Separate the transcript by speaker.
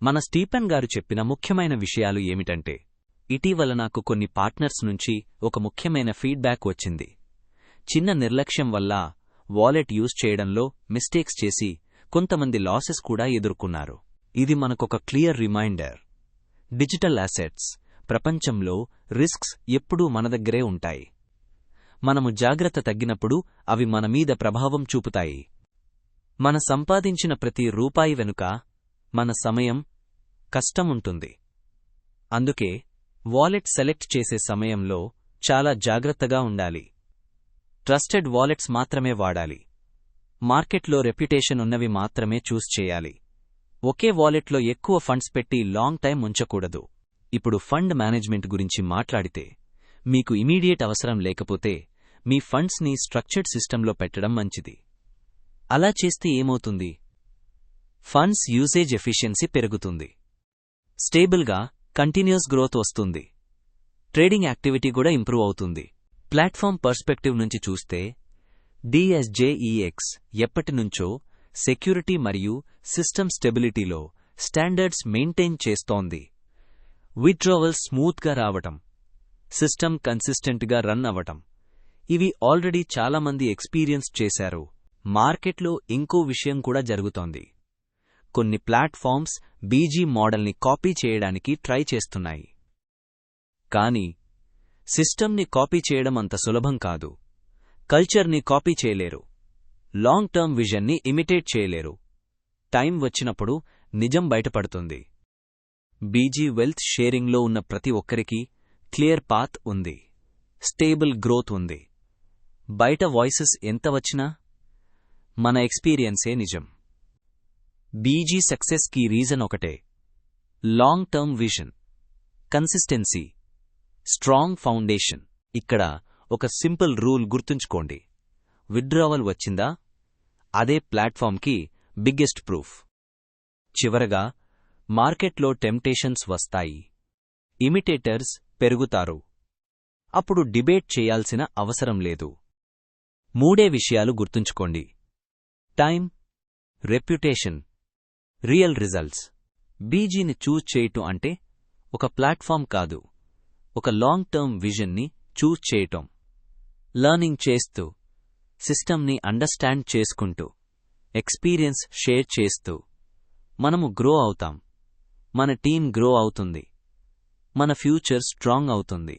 Speaker 1: మన స్టీఫెన్ గారు చెప్పిన ముఖ్యమైన విషయాలు ఏమిటంటే, ఇటీవల నాకు కొన్ని పార్ట్నర్స్ నుంచి ఒక ముఖ్యమైన ఫీడ్బ్యాక్ వచ్చింది. చిన్న నిర్లక్ష్యం వల్ల వాలెట్ యూజ్ చేయడంలో మిస్టేక్స్ చేసి కొంతమంది లాసెస్ కూడా ఎదుర్కొన్నారు. ఇది మనకొక క్లియర్ రిమైండర్. డిజిటల్ అసెట్స్ ప్రపంచంలో రిస్క్స్ ఎప్పుడూ మన దగ్గరే ఉంటాయి. మనము జాగ్రత్త తగ్గినప్పుడు అవి మన మీద ప్రభావం చూపుతాయి. మన సంపాదించిన ప్రతి రూపాయి వెనుక మన సమయం, కష్టం ఉంటుంది. అందుకే వాలెట్ సెలెక్ట్ చేసే సమయంలో చాలా జాగ్రత్తగా ఉండాలి. ట్రస్టెడ్ వాలెట్స్ మాత్రమే వాడాలి. మార్కెట్లో రెప్యుటేషన్ ఉన్నవి మాత్రమే చూస్ చేయాలి. ఒకే వాలెట్లో ఎక్కువ ఫండ్స్ పెట్టి లాంగ్ టైం ఉంచకూడదు. ఇప్పుడు ఫండ్ మేనేజ్మెంట్ గురించి మాట్లాడితే, మీకు ఇమీడియట్ అవసరం లేకపోతే మీ ఫండ్స్ని స్ట్రక్చర్డ్ సిస్టంలో పెట్టడం మంచిది. అలా చేస్తే ఏమవుతుంది? ఫండ్స్ యూసేజ్ ఎఫిషియన్సీ పెరుగుతుంది. స్టేబుల్గా కంటిన్యూస్ గ్రోత్ వస్తుంది. ట్రేడింగ్ యాక్టివిటీ కూడా ఇంప్రూవ్ అవుతుంది. ప్లాట్ఫామ్ పర్స్పెక్టివ్ నుంచి చూస్తే, DSJEX ఎప్పటినుంచో సెక్యూరిటీ మరియు సిస్టమ్ స్టెబిలిటీలో స్టాండర్డ్స్ మెయింటైన్ చేస్తోంది. విత్డ్రావల్స్ స్మూత్గా రావటం, సిస్టమ్ కన్సిస్టెంట్గా రన్ అవటం, ఇవి ఆల్రెడీ చాలామంది ఎక్స్పీరియన్స్ చేశారు. మార్కెట్లో ఇంకో విషయం కూడా జరుగుతోంది. కొన్ని ప్లాట్ఫామ్స్ BG మోడల్ని కాపీ చేయడానికి ట్రై చేస్తున్నాయి. కానీ సిస్టమ్ని కాపీ చేయడం అంత సులభం కాదు. కల్చర్ని కాపీ చేయలేరు. లాంగ్ టర్మ్ విజన్ని ఇమిటేట్ చేయలేరు. టైం వచ్చినప్పుడు నిజం బయటపడుతుంది. BG వెల్త్ షేరింగ్లో ఉన్న ప్రతి ఒక్కరికి క్లియర్ పాత్ ఉంది. స్టేబుల్ గ్రోత్ ఉంది. బయట వాయిసెస్ ఎంత వచ్చినా మన ఎక్స్పీరియన్సే నిజం. BG సక్సెస్కి రీజన్ ఒకటే: long term vision, consistency, strong foundation. ఇక్కడ ఒక సింపుల్ రూల్ గుర్తుంచుకోండి. విత్డ్రావల్ వచ్చిందా, అదే ప్లాట్ఫామ్కి బిగ్గెస్ట్ ప్రూఫ్. చివరగా, మార్కెట్లో టెంప్టేషన్స్ వస్తాయి. ఇమిటేటర్స్ పెరుగుతారు. అప్పుడు డిబేట్ చేయాల్సిన అవసరం లేదు. మూడే విషయాలు గుర్తుంచుకోండి: టైం, రెప్యుటేషన్, రియల్ రిజల్ట్స్. BGని చూజ్ చేయటం అంటే ఒక ప్లాట్ఫామ్ కాదు, ఒక లాంగ్ టర్మ్ విజన్ని చూజ్ చేయటం. లర్నింగ్ చేస్తూ, సిస్టమ్ని అండర్స్టాండ్ చేసుకుంటూ, ఎక్స్పీరియన్స్ షేర్ చేస్తూ మనము గ్రో అవుతాం. మన టీం గ్రో అవుతుంది. మన ఫ్యూచర్ స్ట్రాంగ్ అవుతుంది.